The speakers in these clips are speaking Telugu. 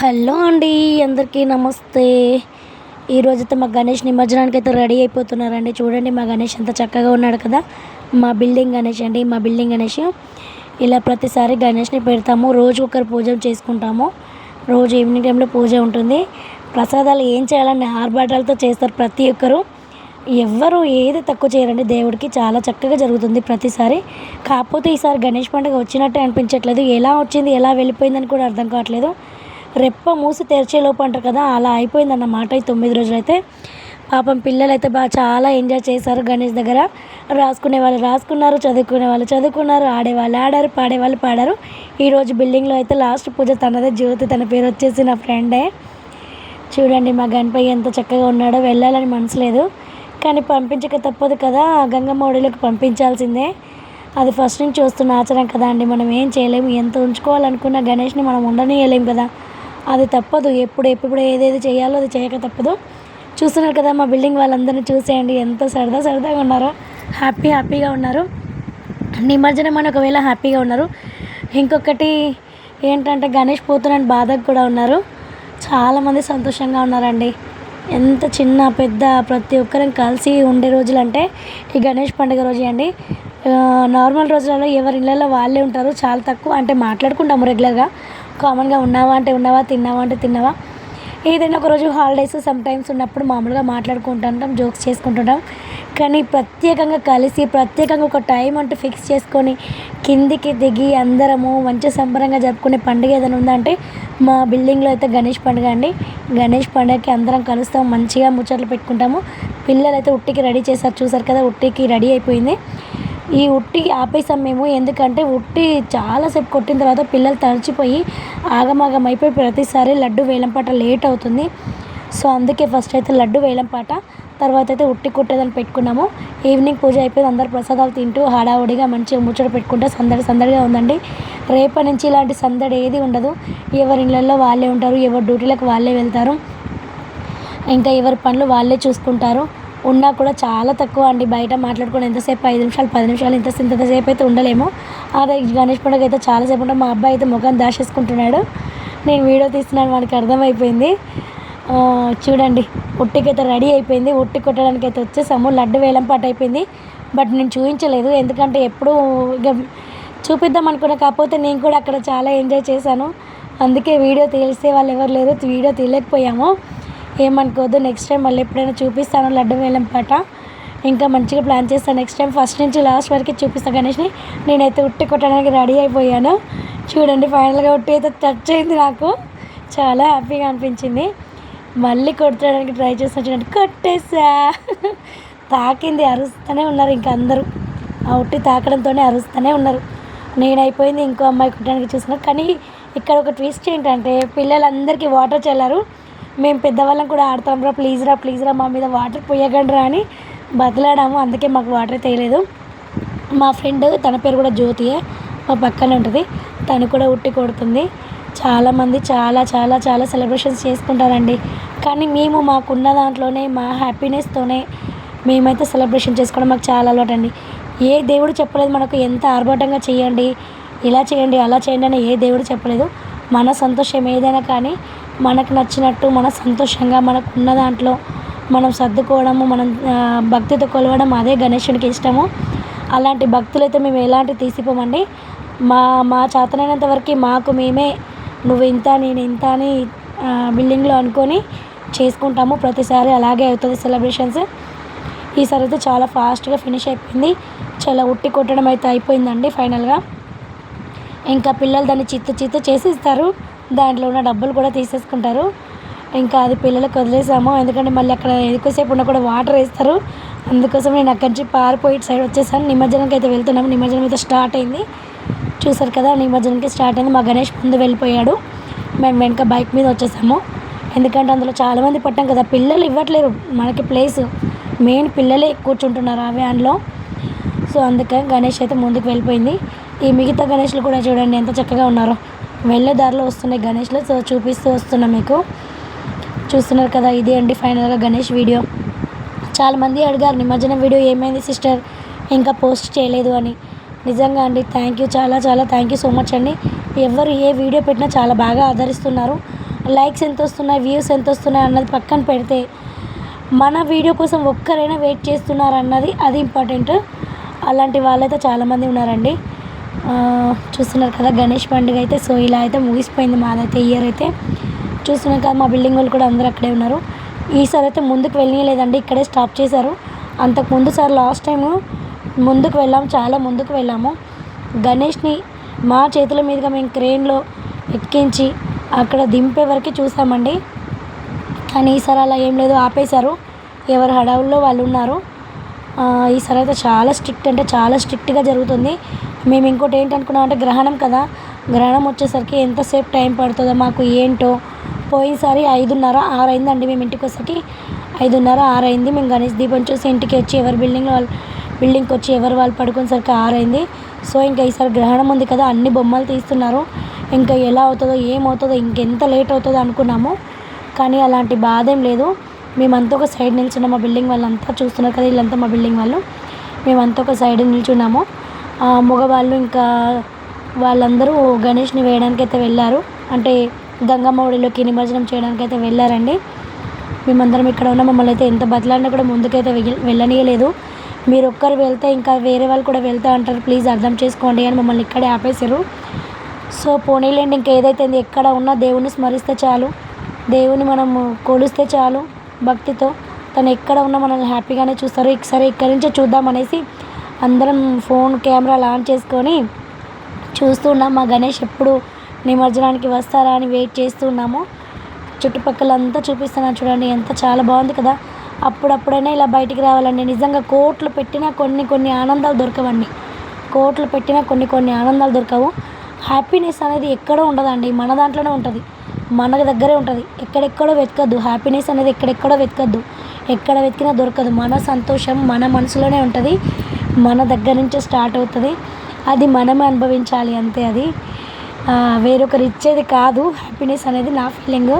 హలో అండి, అందరికీ నమస్తే. ఈరోజైతే మా గణేష్ నిమజ్జనానికి అయితే రెడీ అయిపోతున్నారండి. చూడండి మా గణేష్ ఎంత చక్కగా ఉన్నాడు కదా. మా బిల్డింగ్ గణేష్ అండి. మా బిల్డింగ్ గణేష్ ఇలా ప్రతిసారి గణేష్ని పెడతాము. రోజు ఒకరు పూజ చేసుకుంటాము. రోజు ఈవినింగ్ టైంలో పూజ ఉంటుంది. ప్రసాదాలు ఏం చేయాలని ఆర్భాటాలతో చేస్తారు ప్రతి ఒక్కరు. ఎవ్వరు ఏది తక్కువ చేయరండి. దేవుడికి చాలా చక్కగా జరుగుతుంది ప్రతిసారి. కాకపోతే ఈసారి గణేష్ పండుగ వచ్చినట్టే అనిపించట్లేదు. ఎలా వచ్చింది ఎలా వెళ్ళిపోయిందని కూడా అర్థం కావట్లేదు. రెప్ప మూసి తెరిచేలోపు అంటారు కదా, అలా అయిపోయిందన్నమాట. ఈ 9 రోజులైతే పాపం పిల్లలైతే చాలా ఎంజాయ్ చేశారు. గణేష్ దగ్గర రాసుకునే వాళ్ళు రాసుకున్నారు, చదువుకునే వాళ్ళు చదువుకున్నారు, ఆడేవాళ్ళు ఆడారు, పాడేవాళ్ళు పాడారు. ఈరోజు బిల్డింగ్లో అయితే లాస్ట్ పూజ తనదే. జ్యోతి తన పేరు వచ్చేసి నా ఫ్రెండే. చూడండి మా గణపయ్య ఎంత చక్కగా ఉన్నాడో. వెళ్ళాలని మనసు లేదు కానీ పంపించక తప్పదు కదా. గంగమ్మ ఒడిలోకి పంపించాల్సిందే. అది ఫస్ట్ నుంచి వస్తున్న ఆచారం కదా అండి. మనం ఏం చేయలేము. ఎంత ఉంచుకోవాలనుకున్న గణేష్ని మనం ఉండనియలేము కదా. అది తప్పదు. ఎప్పుడు ఏదేది చేయాలో అది చేయక తప్పదు. చూస్తున్నారు కదా మా బిల్డింగ్ వాళ్ళందరినీ చూసేయండి ఎంత సరదాగా ఉన్నారో. హ్యాపీగా ఉన్నారు. నిమజ్జనం అని ఒకవేళ హ్యాపీగా ఉన్నారు. ఇంకొకటి ఏంటంటే గణేష్ పోతున్నాని బాధకు కూడా ఉన్నారు. చాలామంది సంతోషంగా ఉన్నారండి. ఎంత చిన్న పెద్ద ప్రతి ఒక్కరం కలిసి ఉండే రోజులు అంటే ఈ గణేష్ పండుగ రోజే అండి. నార్మల్ రోజులలో ఎవరి ఇళ్ళల్లో వాళ్ళే ఉంటారు. చాలా తక్కువ అంటే మాట్లాడుకుంటాము రెగ్యులర్గా. కామన్గా ఉన్నావా అంటే ఉన్నావా, తిన్నావా అంటే తిన్నావా. ఏదైనా ఒకరోజు హాలిడేస్ సమ్టైమ్స్ ఉన్నప్పుడు మామూలుగా మాట్లాడుకుంటుంటాం, జోక్స్ చేసుకుంటుంటాం. కానీ ప్రత్యేకంగా కలిసి ప్రత్యేకంగా ఒక టైం అంటూ ఫిక్స్ చేసుకొని కిందికి దిగి అందరము మంచి సంబరంగా జరుపుకునే పండుగ ఏదైనా ఉందంటే మా బిల్డింగ్లో అయితే గణేష్ పండుగ అండి. గణేష్ పండుగకి అందరం కలుస్తాం, మంచిగా ముచ్చట్లు పెట్టుకుంటాము. పిల్లలైతే ఉట్టికి రెడీ చేశారు. చూసారు కదా, ఉట్టికి రెడీ అయిపోయింది. ఈ ఉట్టి ఆపేసాం మేము. ఎందుకంటే ఉట్టి చాలాసేపు కొట్టిన తర్వాత పిల్లలు తడిచిపోయి ఆగమాగం అయిపోయి ప్రతిసారి లడ్డు వేలంపాట లేట్ అవుతుంది. సో అందుకే ఫస్ట్ అయితే లడ్డు వేలంపాట, తర్వాత అయితే ఉట్టి కొట్టేదని పెట్టుకున్నాము. ఈవినింగ్ పూజ అయిపోయింది. అందరు ప్రసాదాలు తింటూ హడావుడిగా మంచిగా ముచ్చట పెట్టుకుంటే సందడిగా ఉందండి. రేపటి నుంచి ఇలాంటి సందడి ఏది ఉండదు. ఎవరి ఇళ్ళల్లో వాళ్ళే ఉంటారు, ఎవరి డ్యూటీలకు వాళ్ళే వెళ్తారు, ఇంకా ఎవరి పనులు వాళ్ళే చూసుకుంటారు. ఉన్నా కూడా చాలా తక్కువ అండి. బయట మాట్లాడుకుని ఎంతసేపు 5 నిమిషాలు 10 నిమిషాలు ఇంతసేపు అయితే ఉండలేము. అదే గణేష్ పండుగ అయితే చాలాసేపు ఉంటాం. మా అబ్బాయి అయితే ముఖం దాచేసుకుంటున్నాడు. నేను వీడియో తీస్తున్నాను, వాడికి అర్థమైపోయింది. చూడండి ఉట్టికైతే రెడీ అయిపోయింది. ఉట్టి కొట్టడానికి అయితే వచ్చేసాము. లడ్డు వేలంపాట అయిపోయింది. బట్ నేను చూపించలేదు ఎందుకంటే ఎప్పుడు ఇక చూపిద్దాం అనుకున్నా. కాకపోతే నేను కూడా అక్కడ చాలా ఎంజాయ్ చేశాను. అందుకే వీడియో తీస్తే వాళ్ళు ఎవరు లేరు, వీడియో తీయలేకపోయాము. ఏమనుకోవద్దు. నెక్స్ట్ టైం మళ్ళీ ఎప్పుడైనా చూపిస్తాను లడ్డు వేలంపాట. ఇంకా మంచిగా ప్లాన్ చేస్తాను. నెక్స్ట్ టైం ఫస్ట్ నుంచి లాస్ట్ వరకు చూపిస్తాను గణేష్ని. నేనైతే ఉట్టి కొట్టడానికి రెడీ అయిపోయాను. చూడండి ఫైనల్గా ఉట్టి అయితే టచ్ అయింది. నాకు చాలా హ్యాపీగా అనిపించింది. మళ్ళీ కొట్టడానికి ట్రై చేస్తాను. చూడండి కొట్టేసా. తాకింది. అరుస్తూనే ఉన్నారు ఇంకా అందరూ. ఆ ఉట్టి తాకడంతోనే అరుస్తూనే ఉన్నారు. నేనైపోయింది, ఇంకో అమ్మాయి కొట్టడానికి చూస్తున్నారు. కానీ ఇక్కడ ఒక ట్విస్ట్ ఏంటంటే పిల్లలందరికీ వాటర్ చల్లారు. మేము పెద్దవాళ్ళం కూడా ఆడతాం రా ప్లీజ్ రా మా మీద వాటర్ పోయకండి రా అని బతిలాడాము. అందుకే మాకు వాటర్ తేయలేదు. మా ఫ్రెండ్, తన పేరు కూడా జ్యోతియే, మా పక్కన ఉంటుంది. తను కూడా ఉట్టి కొడుతుంది. చాలామంది చాలా సెలబ్రేషన్స్ చేసుకుంటారండి. కానీ మేము మాకున్న దాంట్లోనే మా హ్యాపీనెస్తోనే మేమైతే సెలబ్రేషన్ చేసుకోవడం మాకు చాలా అలవాటు అండి. ఏ దేవుడు చెప్పలేదు మనకు ఎంత ఆర్భాటంగా చేయండి, ఇలా చేయండి, అలా చేయండి అని ఏ దేవుడు చెప్పలేదు. మన సంతోషం ఏదైనా కానీ మనకు నచ్చినట్టు మన సంతోషంగా మనకున్న దాంట్లో మనం సర్దుకోవడము, మనం భక్తితో కొలవడం అదే గణేశుడికి ఇష్టము. అలాంటి భక్తులైతే మేము ఎలాంటి తీసిపోమండి. మా చేతనైనంత వరకు మాకు మేమే నువ్వు ఇంత నేను ఇంత అని బిల్డింగ్లో అనుకొని చేసుకుంటాము. ప్రతిసారి అలాగే అవుతుంది సెలబ్రేషన్స్. ఈసారి అయితే చాలా ఫాస్ట్గా ఫినిష్ అయిపోయింది. చాలా ఉట్టి కొట్టడం అయితే అయిపోయిందండి ఫైనల్గా. ఇంకా పిల్లలు దాన్ని చిత్తు చేసి ఇస్తారు. దాంట్లో ఉన్న డబ్బులు కూడా తీసేసుకుంటారు. ఇంకా అది పిల్లలకు వదిలేసాము. ఎందుకంటే మళ్ళీ అక్కడ ఎక్కువసేపు ఉన్న కూడా వాటర్ వేస్తారు. అందుకోసం నేను అక్కడి నుంచి పారిపోయి సైడ్ వచ్చేసాను. నిమజ్జనంకి అయితే వెళ్తున్నాము. నిమజ్జనం అయితే స్టార్ట్ అయింది. చూసారు కదా, నిమజ్జనంకి స్టార్ట్ అయింది. మా గణేష్ ముందు వెళ్ళిపోయాడు. మేము వెనక బైక్ మీద వచ్చేసాము. ఎందుకంటే అందులో చాలామంది పట్టాం కదా, పిల్లలు ఇవ్వట్లేరు మనకి ప్లేస్. మెయిన్ పిల్లలే కూర్చుంటున్నారు ఆ వ్యాన్లో. సో అందుకని గణేష్ అయితే ముందుకు వెళ్ళిపోయింది. ఈ మిగతా గణేష్లు కూడా చూడండి ఎంత చక్కగా ఉన్నారో. వెళ్ళే దారిలో వస్తున్నాయి గణేష్లు. సో చూపిస్తూ వస్తున్నా మీకు. చూస్తున్నారు కదా, ఇదే అండి ఫైనల్గా గణేష్ వీడియో. చాలామంది అడిగారు నిమజ్జనం వీడియో ఏమైంది సిస్టర్ ఇంకా పోస్ట్ చేయలేదు అని. నిజంగా అండి థ్యాంక్ యూ, చాలా థ్యాంక్ యూ సో మచ్ అండి. ఎవరు ఏ వీడియో పెట్టినా చాలా బాగా ఆదరిస్తున్నారు. లైక్స్ ఎంత వస్తున్నాయి, వ్యూస్ ఎంత వస్తున్నాయి అన్నది పక్కన పెడితే మన వీడియో కోసం ఒక్కరైనా వెయిట్ చేస్తున్నారు అన్నది అది ఇంపార్టెంట్. అలాంటి వాళ్ళైతే చాలామంది ఉన్నారండి. చూస్తున్నారు కదా గణేష్ పండుగ అయితే. సో ఇలా అయితే ముగిసిపోయింది మాదైతే ఇయర్ అయితే. చూస్తున్నారు కదా మా బిల్డింగ్ వాళ్ళు కూడా అందరూ అక్కడే ఉన్నారు. ఈసారి అయితే ముందుకు వెళ్ళనీయలేదండి, ఇక్కడే స్టాప్ చేశారు. అంతకుముందు సార్ లాస్ట్ టైము ముందుకు వెళ్ళాము, చాలా ముందుకు వెళ్ళాము. గణేష్ని మా చేతుల మీదుగా మేము క్రేన్లో ఎక్కించి అక్కడ దింపే వరకు చూసామండి. కానీ ఈసారి అలా ఏం లేదు, ఆపేశారు. ఎవరు హడావుల్లో వాళ్ళు ఉన్నారు. ఈసారి అయితే చాలా స్ట్రిక్ట్ అంటే చాలా స్ట్రిక్ట్గా జరుగుతుంది. మేము ఇంకోటి ఏంటనుకున్నాం అంటే గ్రహణం కదా, గ్రహణం వచ్చేసరికి ఎంతసేపు టైం పడుతుందో మాకు ఏంటో. పోయినసారి 5:30, 6 అయిందండి మేము ఇంటికి వచ్చేసరికి. 5:30, 6 అయింది. మేము గణేష్ దీపం చూసి ఇంటికి వచ్చి ఎవరి బిల్డింగ్కి వచ్చి ఎవరు వాళ్ళు పడుకునేసరికి 6 అయింది. సో ఇంకా ఈసారి గ్రహణం ఉంది కదా, అన్ని బొమ్మలు తీస్తున్నారు. ఇంకా ఎలా అవుతుందో ఏమవుతుందో ఇంకెంత లేట్ అవుతుందో అనుకున్నాము. కానీ అలాంటి బాధ ఏం లేదు. మేమంతా ఒక సైడ్ నిల్చున్నాము. మా బిల్డింగ్ వాళ్ళంతా చూస్తున్నారు కదా, వీళ్ళంతా మా బిల్డింగ్ వాళ్ళు. మేమంతా ఒక సైడ్ నిల్చున్నాము. మగవాళ్ళు ఇంకా వాళ్ళందరూ గణేష్ని వేయడానికి అయితే వెళ్ళారు. అంటే గంగమ్మ ఒడిలోకి నిమజ్జనం చేయడానికి అయితే వెళ్ళారండి. మేమందరం ఇక్కడ ఉన్న మమ్మల్ని అయితే ఎంత బతిలాడినా కూడా ముందుకైతే వెళ్ళనీయలేదు. మీరు ఒక్కరు వెళ్తే ఇంకా వేరే వాళ్ళు కూడా వెళ్తా అంటారు, ప్లీజ్ అర్థం చేసుకోండి అని మమ్మల్ని ఇక్కడే ఆపేశారు. సో పోనీలేండి, ఇంకా ఏదైతే ఎక్కడ ఉన్నా దేవుణ్ణి స్మరిస్తే చాలు, దేవుని మనము కొలిస్తే చాలు భక్తితో. తను ఎక్కడ ఉన్నా మనల్ని హ్యాపీగానే చూస్తారు. సరే ఇక్కడి నుంచే చూద్దామనేసి అందరం ఫోన్ కెమెరాలు ఆన్ చేసుకొని చూస్తూ ఉన్నాం. మా గణేష్ ఎప్పుడు నిమజ్జనానికి వస్తారా అని వెయిట్ చేస్తూ ఉన్నాము. చుట్టుపక్కలంతా చూపిస్తున్నాను చూడండి, ఎంత చాలా బాగుంది కదా. అప్పుడప్పుడైనా ఇలా బయటికి రావాలండి. నిజంగా కోట్లు పెట్టినా కొన్ని ఆనందాలు దొరకవండి. కోట్లు పెట్టినా కొన్ని ఆనందాలు దొరకవు. హ్యాపీనెస్ అనేది ఎక్కడో ఉండదండి, మన దాంట్లోనే ఉంటుంది, మన దగ్గరే ఉంటుంది. ఎక్కడెక్కడో వెతకద్దు. హ్యాపీనెస్ అనేది ఎక్కడెక్కడో వెతకద్దు, ఎక్కడ వెతికినా దొరకదు. మన సంతోషం మన మనసులోనే ఉంటుంది, మన దగ్గర నుంచే స్టార్ట్ అవుతుంది. అది మనమే అనుభవించాలి అంతే. అది వేరొకరు ఇచ్చేది కాదు హ్యాపీనెస్ అనేది. నా ఫీలింగ్.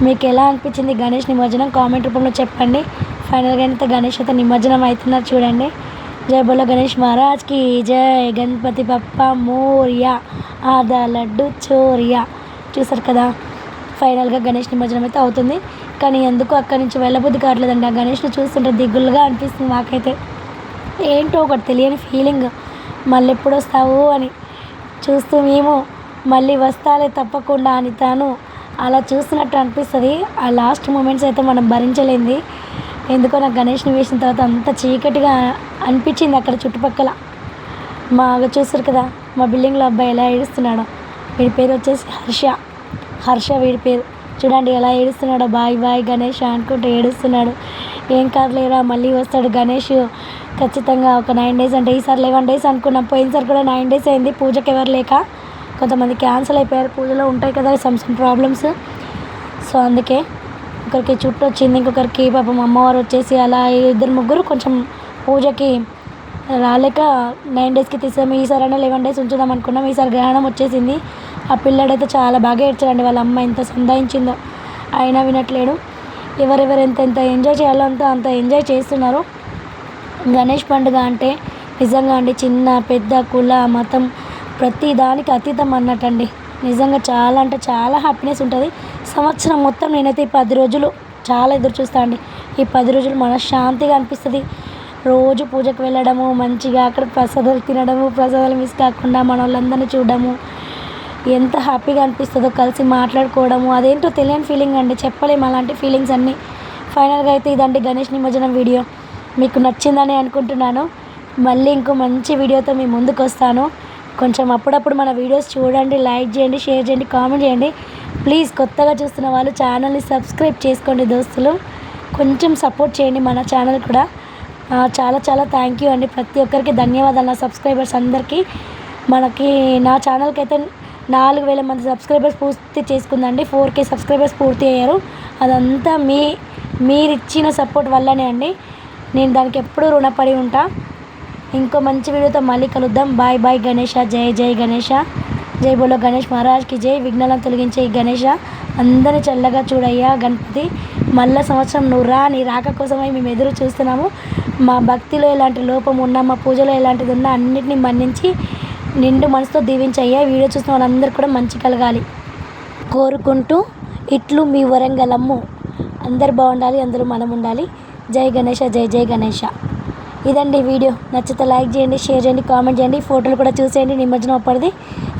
మీకు ఎలా అనిపించింది గణేష్ నిమజ్జనం కామెంట్ రూపంలో చెప్పండి. ఫైనల్గా అయితే గణేష్ అయితే నిమజ్జనం అవుతున్నారు చూడండి. జై బోలో గణేష్ మహారాజ్కి జై, గణపతి బప్ప మోరియా, ఆదా లడ్డు చోరియా. చూసారు కదా, ఫైనల్గా గణేష్ నిమజ్జనం అయితే అవుతుంది. కానీ ఎందుకు అక్కడి నుంచి వెళ్ళబుద్ధి కావట్లేదండి. ఆ గణేష్ని చూస్తుంటే దిగులుగా అనిపిస్తుంది మాకైతే. ఏంటో ఒకటి తెలియని ఫీలింగ్, మళ్ళీ ఎప్పుడు వస్తావు అని చూస్తూ మేము మళ్ళీ వస్తాలే తప్పకుండా అని తాను అలా చూస్తున్నట్టు అనిపిస్తుంది. ఆ లాస్ట్ మూమెంట్స్ అయితే మనం భరించలేంది. ఎందుకో నాకు గణేష్ని వేసిన తర్వాత అంత చీకటిగా అనిపించింది అక్కడ చుట్టుపక్కల. చూస్తారు కదా మా బిల్డింగ్లో అబ్బాయి ఎలా ఏడుస్తున్నాడో. వీడి పేరు వచ్చేసి హర్ష వీడి పేరు. చూడండి ఎలా ఏడుస్తున్నాడో, బాయ్ బాయ్ గణేష్ అనుకుంటూ ఏడుస్తున్నాడు. ఏం కాదులేరా మళ్ళీ వస్తాడు గణేష్ ఖచ్చితంగా. ఒక 9 days అంటే ఈసారి 11 days అనుకున్నాం. పోయినసారి కూడా 9 days అయింది. పూజకి ఎవరు లేక కొంతమంది క్యాన్సిల్ అయిపోయారు. పూజలో ఉంటాయి కదా సమ్ ప్రాబ్లమ్స్. సో అందుకే ఒకరికి చుట్టూ వచ్చింది, ఇంకొకరికి పాపం అమ్మవారు వచ్చేసి అలా 2-3 కొంచెం పూజకి రాలేక 9 daysకి తీసాము. ఈసారైనా 11 days ఉంచుదాం అనుకున్నాం. ఈసారి గ్రహణం వచ్చేసింది. ఆ పిల్లాడైతే చాలా బాగా ఏడ్చాడండి. వాళ్ళ అమ్మ ఎంత సందాయించిందో అయినా వినట్లేడు. ఎవరెవరు ఎంత ఎంజాయ్ చేయాలో అంత ఎంజాయ్ చేస్తున్నారు. గణేష్ పండుగ అంటే నిజంగా అండి చిన్న పెద్ద కుల మతం ప్రతి దానికి అతీతం అన్నట్టండి. నిజంగా చాలా అంటే చాలా హ్యాపీనెస్ ఉంటుంది. సంవత్సరం మొత్తం నేనైతే ఈ 10 రోజులు చాలా ఎదురు చూస్తాను అండి. ఈ 10 రోజులు మనశ్శాంతిగా అనిపిస్తుంది. రోజు పూజకు వెళ్ళడము, మంచిగా అక్కడ ప్రసాదాలు తినడము, ప్రసాదాలు మిస్ కాకుండా మన వాళ్ళందరినీ చూడడము ఎంత హ్యాపీగా అనిపిస్తుందో, కలిసి మాట్లాడుకోవడము అదేంటో తెలియని ఫీలింగ్ అండి, చెప్పలేము అలాంటి ఫీలింగ్స్ అన్నీ. ఫైనల్గా అయితే ఇదండి గణేష్ నిమజ్జనం వీడియో. మీకు నచ్చిందని అనుకుంటున్నాను. మళ్ళీ ఇంకో మంచి వీడియోతో మీ ముందుకు వస్తాను. కొంచెం అప్పుడప్పుడు మన వీడియోస్ చూడండి, లైక్ చేయండి, షేర్ చేయండి, కామెంట్ చేయండి. ప్లీజ్ కొత్తగా చూస్తున్న వాళ్ళు ఛానల్ని సబ్స్క్రైబ్ చేసుకోండి దోస్తులు. కొంచెం సపోర్ట్ చేయండి మన ఛానల్ కూడా. చాలా థ్యాంక్ యూ అండి. ప్రతి ఒక్కరికి ధన్యవాదాలు నా సబ్స్క్రైబర్స్ అందరికీ. మనకి నా ఛానల్కి అయితే 4000 మంది సబ్స్క్రైబర్స్ పూర్తి చేసుకుందండి. 4K సబ్స్క్రైబర్స్ పూర్తి అయ్యారు. అదంతా మీరిచ్చిన సపోర్ట్ వల్లనే అండి. నేను దానికి ఎప్పుడూ రుణపడి ఉంటా. ఇంకో మంచి వీడియోతో మళ్ళీ కలుద్దాం. Bye bye Ganesha. జై గణేష. జై బోలో గణేష్ మహారాజ్కి జై. విఘ్నాలను తొలగించే ఈ గణేష అందరినీ చల్లగా చూడయ్యా గణపతి. మళ్ళా సంవత్సరం నువ్వు రా, నీ రాక కోసమై మేము ఎదురు చూస్తున్నాము. మా భక్తిలో ఎలాంటి లోపం ఉన్నా, మా పూజలో ఎలాంటిది ఉన్నా అన్నిటినీ మన్నించి నిండు మనసుతో దీవించయ్యా. వీడియో చూసిన వాళ్ళందరూ కూడా మంచి కలగాలి కోరుకుంటూ ఇట్లు మీ వరంగలమ్ము. అందరు బాగుండాలి, అందరూ మనం ఉండాలి. జై గణేష, జై జై గణేష. ఇదండి వీడియో. నచ్చితే లైక్ చేయండి, షేర్ చేయండి, కామెంట్ చేయండి, ఫోటోలు కూడా చూసేయండి. నిమజ్జనం అప్పటిది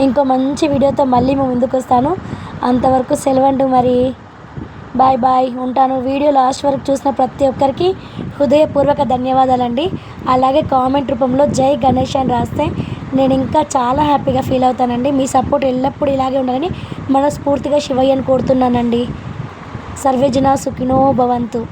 ఇంకో మంచి వీడియోతో మళ్ళీ మేము ముందుకు వస్తాను. అంతవరకు సెలవంటూ మరి. బాయ్ బాయ్, ఉంటాను. వీడియో లాస్ట్ వరకు చూసిన ప్రతి ఒక్కరికి హృదయపూర్వక ధన్యవాదాలండి. అలాగే కామెంట్ రూపంలో జై గణేష్ అని రాస్తే నేను ఇంకా చాలా హ్యాపీగా ఫీల్ అవుతానండి. మీ సపోర్ట్ ఎల్లప్పుడూ ఇలాగే ఉండాలని మనస్ఫూర్తిగా శివయ్యని కోరుతున్నానండి. సర్వే జనా సుఖినో భవంతు.